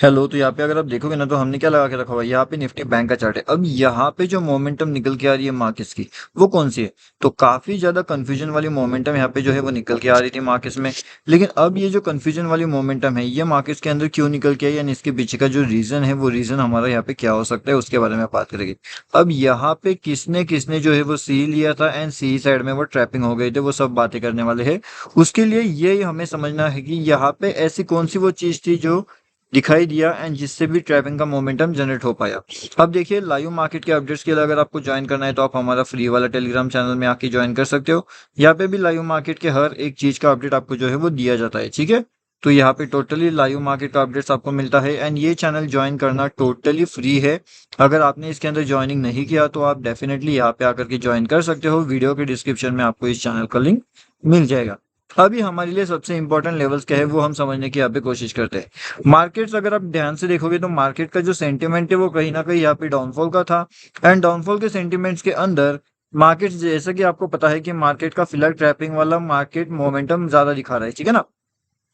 Hello. तो यहाँ पे अगर आप देखोगे ना तो हमने क्या लगा के रखा हुआ है, यहाँ पे निफ्टी बैंक का चार्ट है। अब यहाँ पे जो मोमेंटम निकल के आ रही है मार्केट्स की, वो कौन सी है? तो काफी ज्यादा कंफ्यूजन वाली मोमेंटम यहाँ पे जो है वो निकल के आ रही थी मार्केट्स में। लेकिन अब ये जो कंफ्यूजन वाली मोमेंटम है ये मार्केट्स के अंदर क्यों निकल के आई, यानी इसके पीछे का जो रीजन है वो रीजन हमारा यहाँ पे क्या हो सकता है उसके बारे में बात करेंगे। अब यहाँ पे किसने किसने जो है वो सी लिया था एंड सी साइड में वो ट्रैपिंग हो गए थे, वो सब बातें करने वाले हैं। उसके लिए ये हमें समझना है कि यहाँ पे ऐसी कौन सी वो चीज थी जो दिखाई दिया एंड जिससे भी ट्रैपिंग का मोमेंटम जनरेट हो पाया। अब देखिए, लाइव मार्केट के अपडेट्स के लिए अगर आपको ज्वाइन करना है तो आप हमारा फ्री वाला टेलीग्राम चैनल में आके ज्वाइन कर सकते हो। यहाँ पे भी लाइव मार्केट के हर एक चीज का अपडेट आपको जो है वो दिया जाता है, ठीक है। तो यहाँ पे टोटली लाइव मार्केट का अपडेट्स आपको मिलता है एंड ये चैनल ज्वाइन करना टोटली फ्री है। अगर आपने इसके अंदर ज्वाइनिंग नहीं किया तो आप डेफिनेटली यहाँ पे आकर के ज्वाइन कर सकते हो। वीडियो के डिस्क्रिप्शन में आपको इस चैनल का लिंक मिल जाएगा। अभी हमारे लिए सबसे इंपॉर्टेंट लेवल्स क्या है वो हम समझने की यहाँ पे कोशिश करते हैं। मार्केट्स अगर आप ध्यान से देखोगे तो मार्केट का जो सेंटिमेंट है वो कहीं ना कहीं यहाँ पे डाउनफॉल का था। एंड डाउनफॉल के सेंटिमेंट्स के अंदर मार्केट, जैसा कि आपको पता है कि मार्केट का फिलहाल ट्रैपिंग वाला मार्केट मोमेंटम ज्यादा दिखा रहा है, ठीक है ना।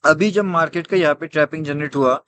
अभी जब मार्केट का यहाँ पे ट्रैपिंग जनरेट हुआ,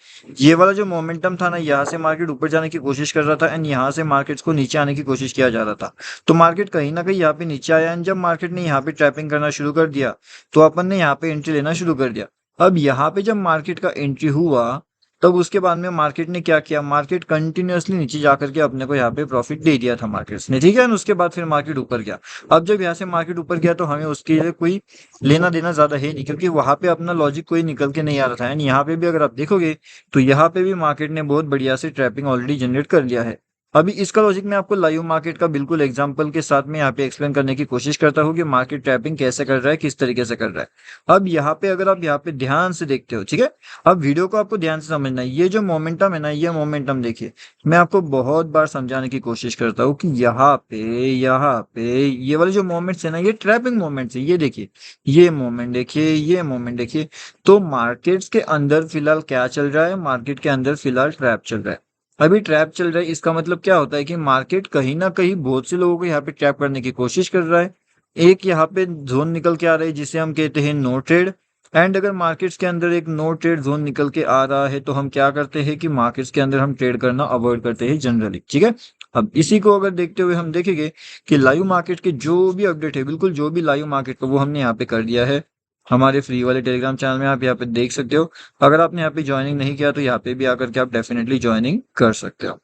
ये वाला जो मोमेंटम था ना, यहाँ से मार्केट ऊपर जाने की कोशिश कर रहा था एंड यहाँ से मार्केट्स को नीचे आने की कोशिश किया जा रहा था। तो मार्केट कहीं ना कहीं यहाँ पे नीचे आया एंड जब मार्केट ने यहाँ पे ट्रैपिंग करना शुरू कर दिया तो अपन ने यहाँ पे एंट्री लेना शुरू कर दिया। अब यहाँ पे जब मार्केट का एंट्री हुआ तब उसके बाद में मार्केट ने क्या किया, मार्केट कंटिन्यूअसली नीचे जाकर के अपने को यहाँ पे प्रॉफिट दे दिया था मार्केट्स ने, ठीक है। उसके बाद फिर मार्केट ऊपर गया। अब जब यहाँ से मार्केट ऊपर गया तो हमें उसके लिए कोई लेना देना ज्यादा है नहीं, क्योंकि वहां पे अपना लॉजिक कोई निकल के नहीं आ रहा था। एंड यहाँ पे भी अगर आप देखोगे तो यहाँ पे भी मार्केट ने बहुत बढ़िया से ट्रैपिंग ऑलरेडी जनरेट कर लिया है। अभी इसका लॉजिक मैं आपको लाइव मार्केट का बिल्कुल एग्जांपल के साथ में यहाँ पे एक्सप्लेन करने की कोशिश करता हूँ कि मार्केट ट्रैपिंग कैसे कर रहा है, किस तरीके से कर रहा है। अब यहाँ पे अगर आप यहाँ पे ध्यान से देखते हो, ठीक है। अब वीडियो को आपको ध्यान से समझना है। ये जो मोमेंटम है ना, ये मोमेंटम देखिए, मैं आपको बहुत बार समझाने की कोशिश करता हूँ कि यहाँ पे ये वाले जो मोमेंट्स है ना, ये ट्रैपिंग मोमेंट्स है। ये देखिए, ये मोमेंट देखिए, ये मोमेंट देखिए। तो मार्केट्स के अंदर फिलहाल क्या चल रहा है, मार्केट के अंदर फिलहाल ट्रैप चल रहा है। अभी ट्रैप चल रहा है, इसका मतलब क्या होता है कि मार्केट कहीं ना कहीं बहुत से लोगों को यहाँ पे ट्रैप करने की कोशिश कर रहा है। एक यहाँ पे जोन निकल के आ रहा है जिसे हम कहते हैं नो ट्रेड। एंड अगर मार्केट्स के अंदर एक नो ट्रेड जोन निकल के आ रहा है तो हम क्या करते हैं कि मार्केट्स के अंदर हम ट्रेड करना अवॉइड करते हैं जनरली, ठीक है। अब इसी को अगर देखते हुए हम देखेंगे कि लाइव मार्केट के जो भी अपडेट है, बिल्कुल जो भी लाइव मार्केट का, वो हमने यहाँ पे कर दिया है हमारे फ्री वाले टेलीग्राम चैनल में। आप यहाँ पे देख सकते हो। अगर आपने यहाँ पे ज्वाइनिंग नहीं किया तो यहाँ पे भी आकर के आप डेफिनेटली ज्वाइनिंग कर सकते हो।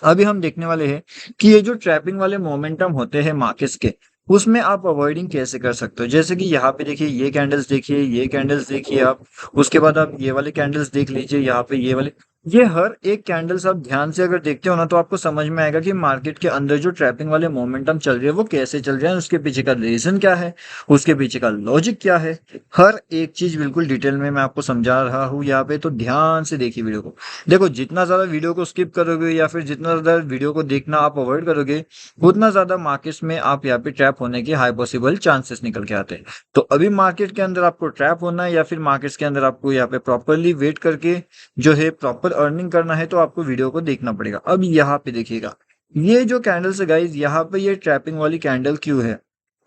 अभी हम देखने वाले हैं कि ये जो ट्रैपिंग वाले मोमेंटम होते हैं मार्केट्स के, उसमें आप अवॉइडिंग कैसे कर सकते हो। जैसे कि यहाँ पे देखिए, ये कैंडल्स देखिए, ये कैंडल्स देखिए आप। उसके बाद आप ये वाले कैंडल्स देख लीजिए, यहाँ पे ये वाले। ये हर एक कैंडल्स आप ध्यान से अगर देखते हो ना तो आपको समझ में आएगा कि मार्केट के अंदर जो ट्रैपिंग वाले मोमेंटम चल रही है वो कैसे चल रहे हैं, उसके पीछे का रीजन क्या है, उसके पीछे का लॉजिक क्या है। हर एक चीज बिल्कुल डिटेल में मैं आपको समझा रहा हूँ यहाँ पे, तो ध्यान से देखिए वीडियो को। देखो, जितना ज्यादा वीडियो को स्किप करोगे या फिर जितना ज्यादा वीडियो को देखना आप अवॉइड करोगे, उतना ज्यादा मार्केट्स में आप यहाँ पे ट्रैप होने के हाई पॉसिबल चांसेस निकल के आते हैं। तो अभी मार्केट के अंदर आपको ट्रैप होना है या फिर मार्केट्स के अंदर आपको यहाँ पे प्रॉपरली वेट करके जो है प्रॉपर अर्निंग करना है, तो आपको वीडियो को देखना पड़ेगा। अब यहाँ पे देखिएगा, ये जो कैंडल्स है गाइज, यहाँ पे ये ट्रैपिंग वाली कैंडल क्यों है।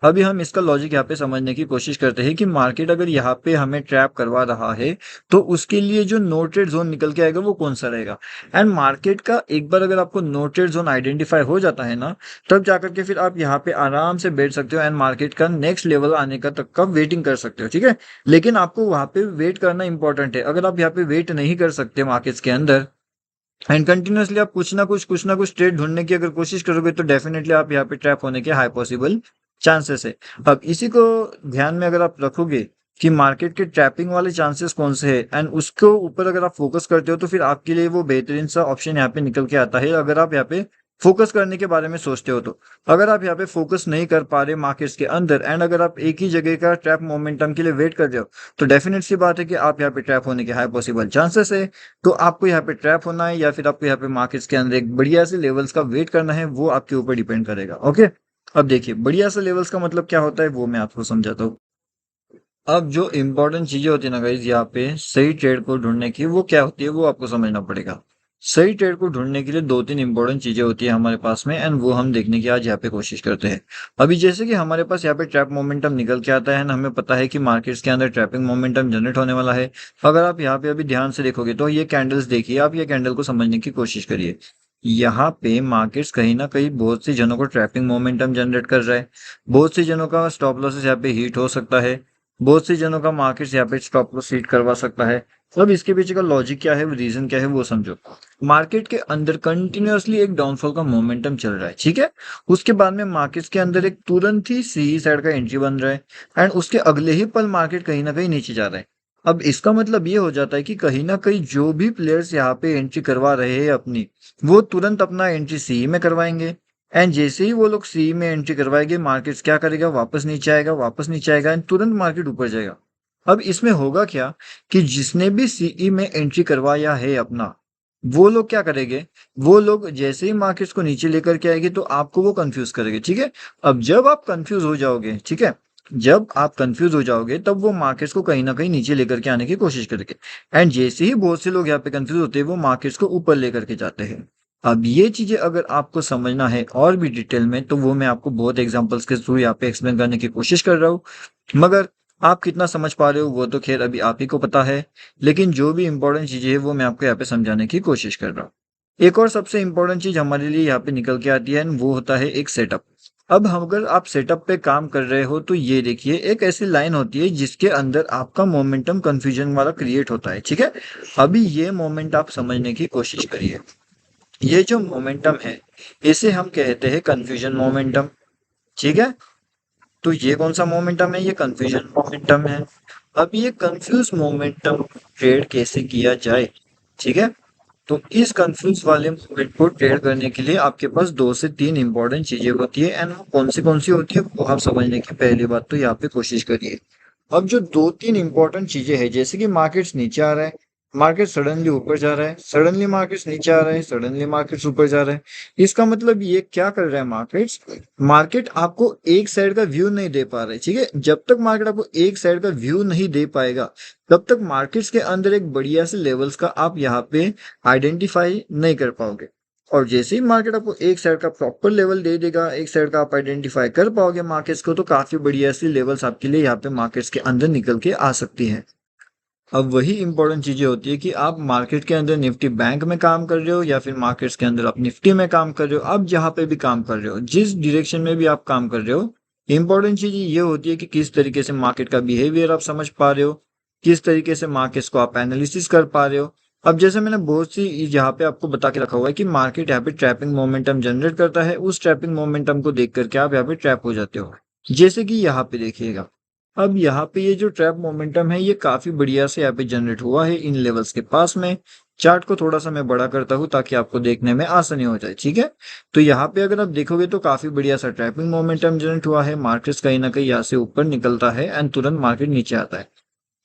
अभी हम इसका लॉजिक यहाँ पे समझने की कोशिश करते हैं कि मार्केट अगर यहाँ पे हमें ट्रैप करवा रहा है तो उसके लिए जो नो ट्रेड जोन निकल के आएगा वो कौन सा रहेगा। एंड मार्केट का एक बार अगर आपको नो ट्रेड जोन आइडेंटिफाई हो जाता है ना, तब जाकर के फिर आप यहाँ पे आराम से बैठ सकते हो एंड मार्केट का नेक्स्ट लेवल आने का तक का वेटिंग कर सकते हो, ठीक है। लेकिन आपको वहां पे वेट करना इंपॉर्टेंट है। अगर आप यहाँ पे वेट नहीं कर सकते मार्केट्स के अंदर एंड कंटिन्यूअसली आप कुछ ना कुछ ट्रेड ढूंढने की अगर कोशिश करोगे तो डेफिनेटली आप यहाँ पे ट्रैप होने के हाई पॉसिबल चांसेस है। अब इसी को ध्यान में अगर आप रखोगे कि मार्केट के ट्रैपिंग वाले चांसेस कौन से हैं एंड उसको ऊपर अगर आप फोकस करते हो तो फिर आपके लिए वो बेहतरीन सा ऑप्शन यहाँ पे निकल के आता है, अगर आप यहाँ पे फोकस करने के बारे में सोचते हो तो। अगर आप यहाँ पे फोकस नहीं कर पा रहे मार्केट्स के अंदर एंड अगर आप एक ही जगह का ट्रैप मोमेंटम के लिए वेट कर रहे हो, तो डेफिनेट सी बात है कि आप यहाँ पे ट्रैप होने के हाई पॉसिबल चांसेस है। तो आपको यहाँ पे ट्रैप होना है या फिर आपको यहाँ पे मार्केट्स के अंदर एक बढ़िया से लेवल्स का वेट करना है, वो आपके ऊपर डिपेंड करेगा, ओके। अब देखिए, बढ़िया से लेवल्स का मतलब क्या होता है वो मैं आपको समझाता हूँ। अब जो इंपॉर्टेंट चीजें होती है ना गाइज यहाँ पे सही ट्रेड को ढूंढने की, वो क्या होती है वो आपको समझना पड़ेगा। सही ट्रेड को ढूंढने के लिए दो तीन इंपॉर्टेंट चीजें होती है हमारे पास में, एंड वो हम देखने की आज यहाँ पे कोशिश करते हैं। अभी जैसे कि हमारे पास यहाँ पे ट्रैप मोमेंटम निकल के आता है ना, हमें पता है कि मार्केट्स के अंदर ट्रैपिंग मोमेंटम जनरेट होने वाला है। अगर आप यहाँ पे अभी ध्यान से देखोगे तो ये कैंडल्स देखिए, आप ये कैंडल को समझने की कोशिश करिए। यहाँ पे मार्केट्स कहीं ना कहीं बहुत सी जनों को ट्रैपिंग मोमेंटम जनरेट कर रहा है। बहुत सी जनों का स्टॉप लॉसेस यहाँ पे हिट हो सकता है। बहुत सी जनों का मार्केट्स यहाँ पे स्टॉप लॉस हिट करवा सकता है। अब इसके पीछे का लॉजिक क्या है, रीजन क्या है, वो समझो। मार्केट के अंदर कंटिन्यूअसली एक डाउनफॉल का मोमेंटम चल रहा है, ठीक है। उसके बाद में मार्केट्स के अंदर एक तुरंत ही सी साइड का एंट्री बन रहा है, एंड उसके अगले ही पल मार्केट कहीं ना कहीं नीचे जा रहा है। अब इसका मतलब ये हो जाता है कि कहीं ना कहीं जो भी प्लेयर्स यहाँ पे एंट्री करवा रहे हैं अपनी, वो तुरंत अपना एंट्री सी में करवाएंगे। एंड जैसे ही वो लोग सी में एंट्री करवाएंगे, मार्केट्स क्या करेगा, वापस नीचे आएगा, वापस नीचे आएगा, एंड तुरंत मार्केट ऊपर जाएगा। अब इसमें होगा क्या कि जिसने भी सीई में एंट्री करवाया है अपना, वो लोग क्या करेंगे, वो लोग जैसे ही मार्केट्स को नीचे लेकर के आएंगे तो आपको वो कंफ्यूज करेंगे, ठीक है। अब जब आप कंफ्यूज हो जाओगे, ठीक है, जब आप कंफ्यूज हो जाओगे तब वो मार्केट्स को कहीं ना कहीं नीचे लेकर के आने की कोशिश करेंगे। एंड जैसे ही बहुत से लोग यहाँ पे कंफ्यूज होते हैं, वो मार्केट्स को ऊपर लेकर के जाते हैं। अब ये चीजें अगर आपको समझना है और भी डिटेल में, तो वो मैं आपको बहुत एग्जांपल्स के थ्रू यहाँ पे एक्सप्लेन करने की कोशिश कर रहा हूँ। मगर आप कितना समझ पा रहे हो वो तो खैर अभी आप ही को पता है। लेकिन जो भी इंपॉर्टेंट चीजें है वो मैं आपको यहाँ पे समझाने की कोशिश कर रहा हूँ। एक और सबसे इंपॉर्टेंट चीज हमारे लिए यहाँ पे निकल के आती है, वो होता है एक सेटअप। अब हम अगर आप सेटअप पे काम कर रहे हो तो ये देखिए, एक ऐसी लाइन होती है जिसके अंदर आपका मोमेंटम कंफ्यूजन वाला क्रिएट होता है, ठीक है। अभी ये मोमेंट आप समझने की कोशिश करिए। ये जो मोमेंटम है, इसे हम कहते हैं कंफ्यूजन मोमेंटम, ठीक है। तो ये कौन सा मोमेंटम है, ये कंफ्यूजन मोमेंटम है। अब ये कंफ्यूज मोमेंटम ट्रेड कैसे किया जाए, ठीक है। तो इस कंफ्यूज वाले मोमेंट को ट्रेड करने के लिए आपके पास दो से तीन इंपॉर्टेंट चीजें होती है, एंड वो कौन सी होती है वो आप समझने की पहली बात तो यहाँ पे कोशिश करिए। अब जो दो तीन इंपॉर्टेंट चीजें हैं, जैसे कि मार्केट्स नीचे आ रहा है, मार्केट सडनली ऊपर जा रहा है, सडनली मार्केट्स नीचे आ रहा है, सडनली मार्केट्स ऊपर जा रहा है। इसका मतलब ये क्या कर रहा है, मार्केट्स, मार्केट आपको एक साइड का व्यू नहीं दे पा रहे, ठीक है। जब तक मार्केट आपको एक साइड का व्यू नहीं दे पाएगा, तब तक मार्केट्स के अंदर एक बढ़िया से लेवल्स का आप यहाँ पे आइडेंटिफाई नहीं कर पाओगे। और जैसे ही मार्केट आपको एक साइड का प्रॉपर लेवल दे देगा, एक साइड का आप आइडेंटिफाई कर पाओगे मार्केट्स को, तो काफी बढ़िया सी लेवल्स आपके लिए यहाँ पे मार्केट्स के अंदर निकल के आ सकती है। अब वही इंपॉर्टेंट चीजें होती है कि आप मार्केट के अंदर निफ्टी बैंक में काम कर रहे हो या फिर मार्केट्स के अंदर आप निफ्टी में काम कर रहे हो, आप जहां पे भी काम कर रहे हो, जिस डायरेक्शन में भी आप काम कर रहे हो, इंपॉर्टेंट चीज ये होती है कि किस तरीके से मार्केट का बिहेवियर आप समझ पा रहे हो, किस तरीके से मार्केट्स को आप एनालिसिस कर पा रहे हो। अब जैसे मैंने बहुत सी यहाँ पे आपको बता के रखा हुआ है कि मार्केट यहाँ पे ट्रैपिंग मोमेंटम जनरेट करता है, उस ट्रैपिंग मोमेंटम को देख करके आप यहाँ पे ट्रैप हो जाते हो। जैसे कि यहाँ पे देखिएगा, अब यहाँ पे ये जो ट्रैप मोमेंटम है, ये काफी बढ़िया से यहाँ पे जनरेट हुआ है इन लेवल्स के पास में। चार्ट को थोड़ा सा मैं बड़ा करता हूँ ताकि आपको देखने में आसानी हो जाए, ठीक है। तो यहाँ पे अगर आप देखोगे तो काफी बढ़िया सा ट्रैपिंग मोमेंटम जनरेट हुआ है, मार्केट्स कहीं ना कहीं यहाँ से ऊपर निकलता है एंड तुरंत मार्केट नीचे आता है।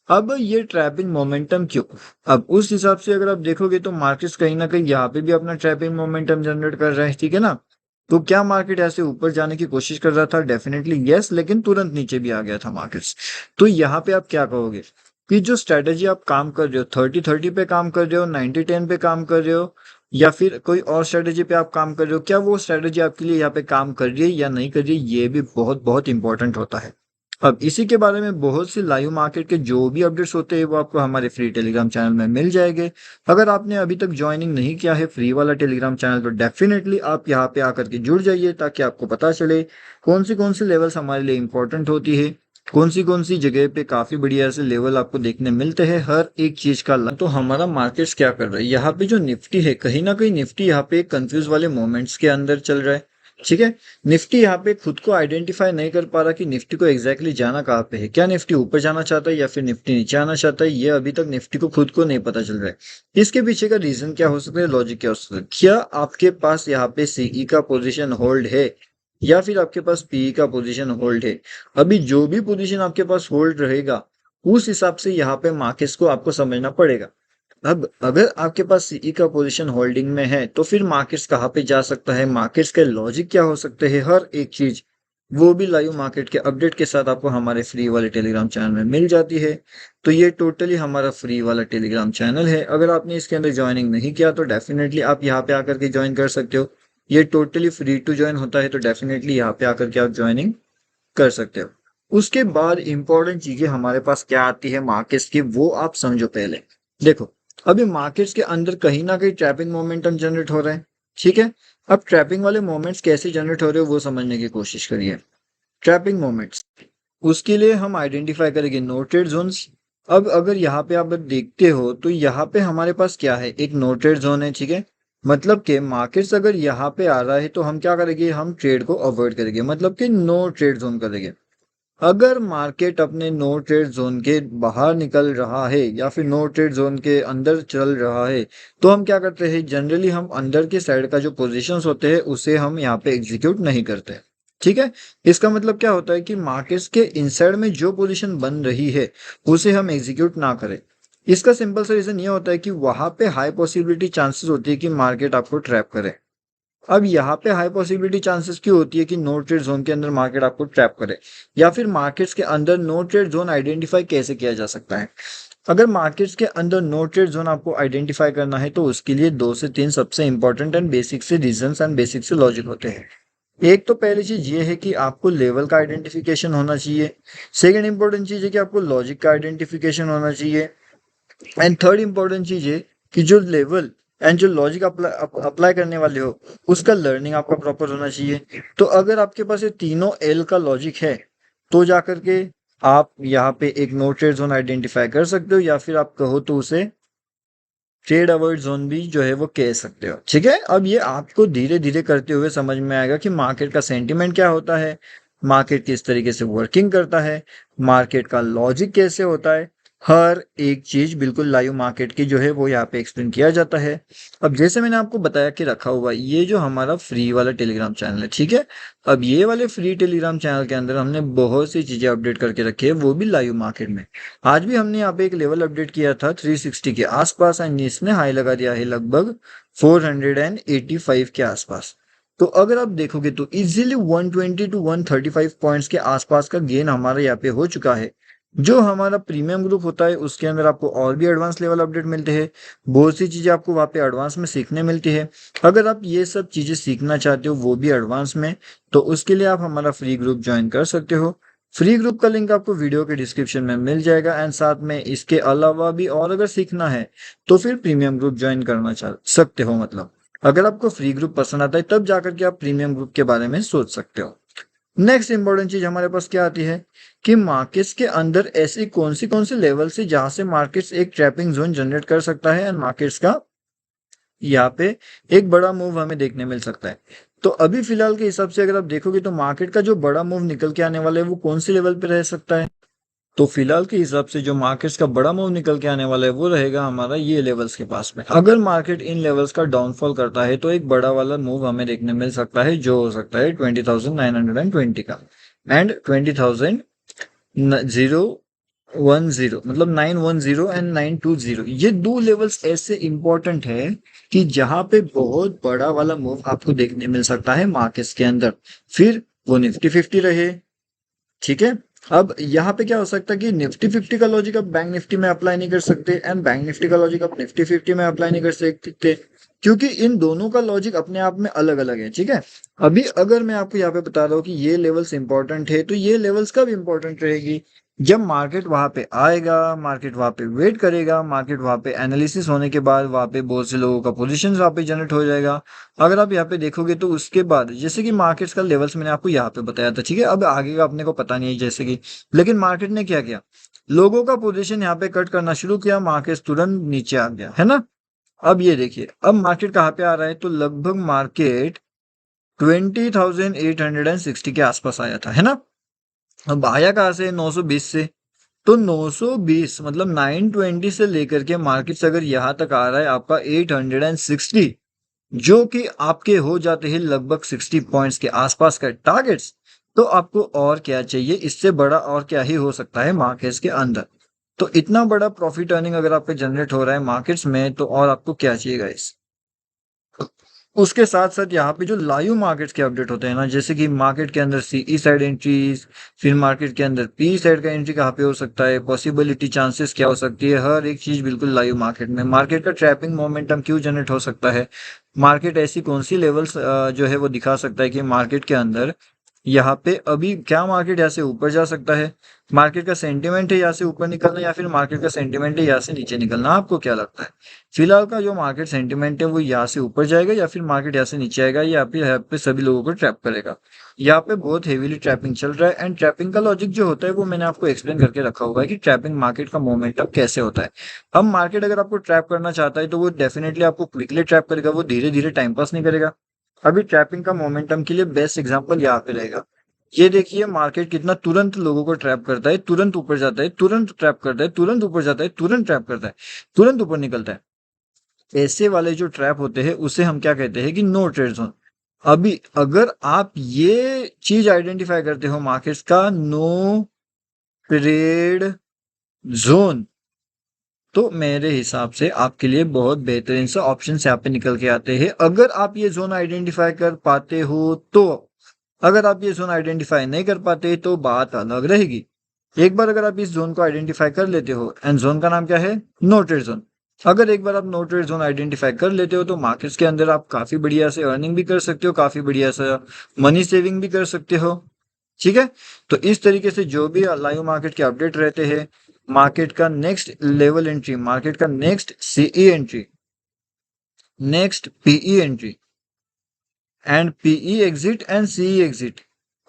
अब ये ट्रैपिंग मोमेंटम क्यों, अब उस हिसाब से अगर आप देखोगे तो मार्केट्स कहीं ना कहीं यहाँ पे भी अपना ट्रैपिंग मोमेंटम जनरेट कर रहा है, ठीक है ना। तो क्या मार्केट ऐसे ऊपर जाने की कोशिश कर रहा था, डेफिनेटली यस, लेकिन तुरंत नीचे भी आ गया था मार्केट्स। तो यहाँ पे आप क्या कहोगे कि जो स्ट्रेटेजी आप काम कर रहे हो, 30-30 पे काम कर रहे हो, 90-10 पे काम कर रहे हो, या फिर कोई और स्ट्रेटेजी पे आप काम कर रहे हो, क्या वो स्ट्रेटेजी आपके लिए यहाँ पे काम कर रही है या नहीं कर रही है, ये भी बहुत बहुत इंपॉर्टेंट होता है। अब इसी के बारे में बहुत सी लाइव मार्केट के जो भी अपडेट्स होते हैं वो आपको हमारे फ्री टेलीग्राम चैनल में मिल जाएंगे। अगर आपने अभी तक ज्वाइनिंग नहीं किया है फ्री वाला टेलीग्राम चैनल, तो डेफिनेटली आप यहाँ पे आकर के जुड़ जाइए, ताकि आपको पता चले कौन सी लेवल्स हमारे लिए इंपॉर्टेंट होती है, कौन सी जगह पे काफी बढ़िया से लेवल आपको देखने मिलते हैं हर एक चीज का। तो हमारा मार्केट्स क्या कर रहा है, यहाँ पे जो निफ्टी है, कहीं ना कहीं निफ्टी यहाँ पे कंफ्यूज वाले मोमेंट्स के अंदर चल रहा है, ठीक है। निफ्टी यहाँ पे खुद को आइडेंटिफाई नहीं कर पा रहा कि निफ्टी को एग्जैक्टली जाना कहाँ पे है, क्या निफ्टी ऊपर जाना चाहता है या फिर निफ्टी नीचे आना चाहता है, ये अभी तक निफ्टी को खुद को नहीं पता चल रहा है। इसके पीछे का रीजन क्या हो सकता है, लॉजिक क्या हो सकता है, क्या आपके पास यहाँ पे सीई का पोजीशन होल्ड है या फिर आपके पास पीई का पोजीशन होल्ड है। अभी जो भी पोजीशन आपके पास होल्ड रहेगा, उस हिसाब से यहाँ पे मार्केट्स को आपको समझना पड़ेगा। अब अगर आपके पास सीई का पोजीशन होल्डिंग में है, तो फिर मार्केट्स कहाँ पे जा सकता है, मार्केट्स के लॉजिक क्या हो सकते हैं, हर एक चीज वो भी लाइव मार्केट के अपडेट के साथ आपको हमारे फ्री वाले टेलीग्राम चैनल में मिल जाती है। तो ये टोटली हमारा फ्री वाला टेलीग्राम चैनल है। अगर आपने इसके अंदर ज्वाइनिंग नहीं किया तो डेफिनेटली आप यहाँ पे आकर के ज्वाइन कर सकते हो। ये टोटली फ्री टू ज्वाइन होता है, तो डेफिनेटली यहाँ पे आकर के आप ज्वाइनिंग कर सकते हो। उसके बाद इंपॉर्टेंट चीजें हमारे पास क्या आती है मार्केट्स की, वो आप समझो पहले। देखो, अभी मार्केट्स के अंदर कहीं ना कहीं ट्रैपिंग मोमेंटम जनरेट हो रहा है, ठीक है। अब ट्रैपिंग वाले मोमेंट्स कैसे जनरेट हो रहे हो वो समझने की कोशिश करिए। ट्रैपिंग मोमेंट्स, उसके लिए हम आइडेंटिफाई करेंगे नो ट्रेड जोन्स। अब अगर यहाँ पे आप देखते हो तो यहाँ पे हमारे पास क्या है, एक नो ट्रेड जोन है, ठीक है। मतलब कि मार्केट्स अगर यहाँ पे आ रहा है तो हम क्या करेंगे, हम ट्रेड को अवॉइड करेंगे, मतलब कि नो ट्रेड जोन करेंगे। अगर मार्केट अपने नो ट्रेड जोन के बाहर निकल रहा है या फिर नो ट्रेड जोन के अंदर चल रहा है, तो हम क्या करते हैं, जनरली हम अंदर के साइड का जो पोजीशंस होते हैं उसे हम यहाँ पे एग्जीक्यूट नहीं करते, ठीक है। इसका मतलब क्या होता है कि मार्केट्स के इनसाइड में जो पोजीशन बन रही है उसे हम एग्जीक्यूट ना करें। इसका सिंपल सा रीजन ये होता है कि वहां पे हाई पॉसिबिलिटी चांसेस होती है कि मार्केट आपको ट्रैप करे। अब यहाँ पे हाई पॉसिबिलिटी चांसेस क्यों होती है कि नो ट्रेड जोन के अंदर मार्केट आपको ट्रैप करे, या फिर मार्केट्स के अंदर नो ट्रेड जोन आइडेंटिफाई कैसे किया जा सकता है। अगर मार्केट्स के अंदर नो ट्रेड जोन आपको आइडेंटिफाई करना है तो उसके लिए 2 से 3 सबसे इंपॉर्टेंट एंड बेसिक से रीजंस एंड बेसिक से लॉजिक होते हैं। एक तो पहली चीज ये है कि आपको लेवल का आइडेंटिफिकेशन होना चाहिए। सेकंड इंपॉर्टेंट चीज है कि आपको लॉजिक का आइडेंटिफिकेशन होना चाहिए। एंड थर्ड इंपॉर्टेंट चीज है कि जो लेवल एंड जो लॉजिक अप्लाई करने वाले हो उसका लर्निंग आपका प्रॉपर होना चाहिए। तो अगर आपके पास ये तीनों एल का लॉजिक है तो जाकर के आप यहाँ पे एक नो ट्रेड जोन आइडेंटिफाई कर सकते हो, या फिर आप कहो तो उसे ट्रेड अवॉइड जोन भी जो है वो कह सकते हो, ठीक है। अब ये आपको धीरे धीरे करते हुए समझ में आएगा कि मार्केट का सेंटिमेंट क्या होता है, मार्केट किस तरीके से वर्किंग करता है, मार्केट का लॉजिक कैसे होता है। हर एक चीज बिल्कुल लाइव मार्केट की जो है वो यहाँ पे एक्सप्लेन किया जाता है। अब जैसे मैंने आपको बताया कि रखा हुआ ये जो हमारा फ्री वाला टेलीग्राम चैनल है, ठीक है। अब ये वाले फ्री टेलीग्राम चैनल के अंदर हमने बहुत सी चीजें अपडेट करके रखी है, वो भी लाइव मार्केट में। आज भी हमने यहाँ पे एक लेवल अपडेट किया था 360 के आसपास, एंड इसने हाई लगा दिया है लगभग 485 के आसपास। तो अगर आप देखोगे तो इजीली 120 टू 135 पॉइंट्स के आसपास का गेन हमारा यहाँ पे हो चुका है। जो हमारा प्रीमियम ग्रुप होता है उसके अंदर आपको और भी एडवांस लेवल अपडेट मिलते हैं, बहुत सी चीजें आपको वहाँ पे एडवांस में सीखने मिलती है। अगर आप ये सब चीजें सीखना चाहते हो वो भी एडवांस में, तो उसके लिए आप हमारा फ्री ग्रुप ज्वाइन कर सकते हो। फ्री ग्रुप का लिंक आपको वीडियो के डिस्क्रिप्शन में मिल जाएगा, एंड साथ में इसके अलावा भी और अगर सीखना है तो फिर प्रीमियम ग्रुप ज्वाइन करना चाह सकते हो। मतलब अगर आपको फ्री ग्रुप पसंद आता है तब जाकर के आप प्रीमियम ग्रुप के बारे में सोच सकते हो। नेक्स्ट इंपॉर्टेंट चीज हमारे पास क्या आती है कि मार्केट्स के अंदर ऐसी कौन सी लेवल से जहां से मार्केट्स एक ट्रैपिंग जोन जनरेट कर सकता है, एंड मार्केट्स का यहाँ पे एक बड़ा मूव हमें देखने मिल सकता है। तो अभी फिलहाल के हिसाब से अगर आप देखोगे तो मार्केट का जो बड़ा मूव निकल के आने वाला है वो कौन सी लेवल पे रह सकता है। तो फिलहाल के हिसाब से जो मार्केट्स का बड़ा मूव निकल के आने वाला है वो रहेगा हमारा ये लेवल्स के पास में। अगर मार्केट इन लेवल्स का डाउनफॉल करता है तो एक बड़ा वाला मूव हमें देखने मिल सकता है, जो हो सकता है 20,920 का, एंड 20,010, मतलब 910 एंड 920। ये दो लेवल्स ऐसे इंपॉर्टेंट है कि जहां पे बहुत बड़ा वाला मूव आपको देखने मिल सकता है मार्केट्स के अंदर। फिर वो निफ्टी 50 रहे, ठीक है। अब यहाँ पे क्या हो सकता है कि निफ्टी 50 का लॉजिक आप बैंक निफ्टी में अप्लाई नहीं कर सकते, एंड बैंक निफ्टी का लॉजिक आप निफ्टी 50 में अप्लाई नहीं कर सकते, क्योंकि इन दोनों का लॉजिक अपने आप में अलग अलग है, ठीक है। अभी अगर मैं आपको यहाँ पे बता रहा हूँ कि ये लेवल्स इंपॉर्टेंट है तो ये लेवल्स कब इंपॉर्टेंट रहेगी, जब मार्केट वहां पे आएगा, मार्केट वहां पे वेट करेगा, मार्केट वहां पे एनालिसिस होने के बाद वहां पे बहुत से लोगों का पोजीशन वहां पे जनरेट हो जाएगा। अगर आप यहाँ पे देखोगे तो उसके बाद जैसे कि मार्केट्स का लेवल्स मैंने आपको यहाँ पे बताया था, ठीक है। अब आगे का अपने को पता नहीं है जैसे कि, लेकिन मार्केट ने क्या किया, लोगों का पोजीशन यहाँ पे कट करना शुरू किया, मार्केट तुरंत नीचे आ गया, है ना। अब ये देखिए, अब मार्केट कहाँ पे आ रहा है, तो लगभग मार्केट 20,860 के आसपास आया था, है ना। अब आया कहाँ से, 920 से। तो 920 मतलब 920 से लेकर के मार्केट्स अगर यहाँ तक आ रहा है आपका 860, जो कि आपके हो जाते हैं लगभग 60 पॉइंट्स के आसपास का टारगेट्स। तो आपको और क्या चाहिए, इससे बड़ा और क्या ही हो सकता है मार्केट्स के अंदर। तो इतना बड़ा प्रॉफिट अर्निंग अगर आपका जनरेट हो रहा है मार्केट्स में तो और आपको क्या चाहिए गाइस। उसके साथ साथ यहाँ पे जो लाइव मार्केट्स के अपडेट होते हैं ना, जैसे कि मार्केट के अंदर सीई साइड एंट्रीज, फिर मार्केट के अंदर पी साइड का एंट्री कहाँ पे हो सकता है, पॉसिबिलिटी चांसेस क्या हो सकती है, हर एक चीज बिल्कुल लाइव मार्केट में। मार्केट का ट्रैपिंग मोमेंटम क्यों जनरेट हो सकता है, मार्केट ऐसी कौन सी लेवल्स जो है वो दिखा सकता है कि मार्केट के अंदर यहाँ पे अभी क्या मार्केट यहाँ से ऊपर जा सकता है, मार्केट का सेंटिमेंट है यहाँ से ऊपर निकलना या फिर मार्केट का सेंटिमेंट है यहाँ से नीचे निकलना, आपको क्या लगता है? फिलहाल का जो मार्केट सेंटिमेंट है वो यहाँ से ऊपर जाएगा या फिर मार्केट यहाँ से नीचे आएगा, यहाँ पे सभी लोगों को ट्रैप करेगा। यहाँ पे बहुत हेवीली ट्रैपिंग चल रहा है, एंड ट्रैपिंग का लॉजिक जो होता है वो मैंने आपको एक्सप्लेन करके रखा हुआ है कि ट्रैपिंग मार्केट का मोमेंटम कैसे होता है। अब मार्केट अगर आपको ट्रैप करना चाहता है तो वो डेफिनेटली आपको क्विकली ट्रैप करेगा, वो धीरे धीरे टाइम पास नहीं करेगा। अभी ट्रैपिंग का मोमेंटम के लिए बेस्ट एग्जांपल यहाँ पे रहेगा। ये देखिए मार्केट कितना तुरंत लोगों को ट्रैप करता है, तुरंत ऊपर जाता है, तुरंत ट्रैप करता है, तुरंत ऊपर जाता है, तुरंत ट्रैप करता है, तुरंत ऊपर निकलता है। ऐसे वाले जो ट्रैप होते हैं उसे हम क्या कहते हैं कि नो ट्रेड जोन। अभी अगर आप ये चीज आइडेंटिफाई करते हो मार्केट्स का नो ट्रेड जोन, तो मेरे हिसाब से आपके लिए बहुत बेहतरीन सा ऑप्शन यहाँ पे निकल के आते हैं। अगर आप ये जोन आइडेंटिफाई कर पाते हो तो, अगर आप ये जोन आइडेंटिफाई नहीं कर पाते तो बात अलग रहेगी। एक बार अगर आप इस जोन को आइडेंटिफाई कर लेते हो, एंड जोन का नाम क्या है, नो ट्रेड जोन। अगर एक बार आप नो ट्रेड जोन आइडेंटिफाई कर लेते हो तो मार्केट्स के अंदर आप काफी बढ़िया से अर्निंग भी कर सकते हो, काफी बढ़िया से मनी सेविंग भी कर सकते हो। ठीक है, तो इस तरीके से जो भी लाइव मार्केट के अपडेट रहते हैं, मार्केट का नेक्स्ट लेवल एंट्री, मार्केट का next CE entry, next PE entry, and PE exit and CE exit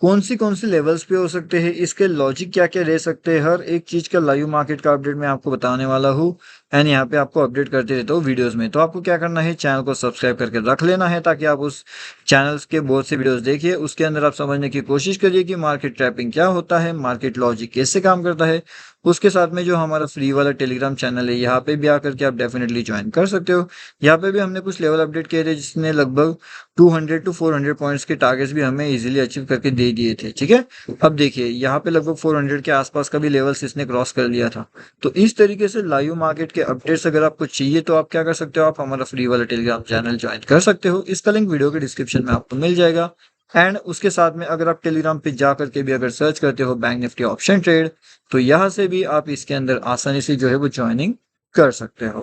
कौन सी लेवल्स पे हो सकते हैं, इसके लॉजिक क्या क्या रह सकते हैं, हर एक चीज का लाइव मार्केट का अपडेट मैं आपको बताने वाला हूँ। एंड यहाँ पे आपको अपडेट करते रहता हूँ वीडियोस में। तो आपको क्या करना है, चैनल को सब्सक्राइब करके रख लेना है ताकि आप उस चैनल्स के बहुत से वीडियोस देखिए, उसके अंदर आप समझने की कोशिश करिए कि मार्केट ट्रैपिंग क्या होता है, मार्केट लॉजिक कैसे काम करता है। उसके साथ में जो हमारा फ्री वाला टेलीग्राम चैनल है यहाँ पे भी आकर के आप डेफिनेटली ज्वाइन कर सकते हो। यहाँ पे भी हमने कुछ लेवल अपडेट किए थे जिसने लगभग 200 to 400 पॉइंट्स के टारगेट्स भी हमें इजीली अचीव करके दे दिए थे। ठीक है, अब देखिए यहाँ पे लगभग 400 के आसपास का भी लेवल्स इसने क्रॉस कर लिया था। तो इस तरीके से लाइव मार्केट के अपडेट्स अगर आपको चाहिए तो आप क्या कर सकते हो, आप हमारा फ्री वाला टेलीग्राम चैनल ज्वाइन कर सकते हो। इसका लिंक वीडियो के डिस्क्रिप्शन में आपको मिल जाएगा। एंड उसके साथ में अगर आप टेलीग्राम पे जा करके भी अगर सर्च करते हो बैंक निफ्टी ऑप्शन ट्रेड, तो यहाँ से भी आप इसके अंदर आसानी से जो है वो ज्वाइनिंग कर सकते हो।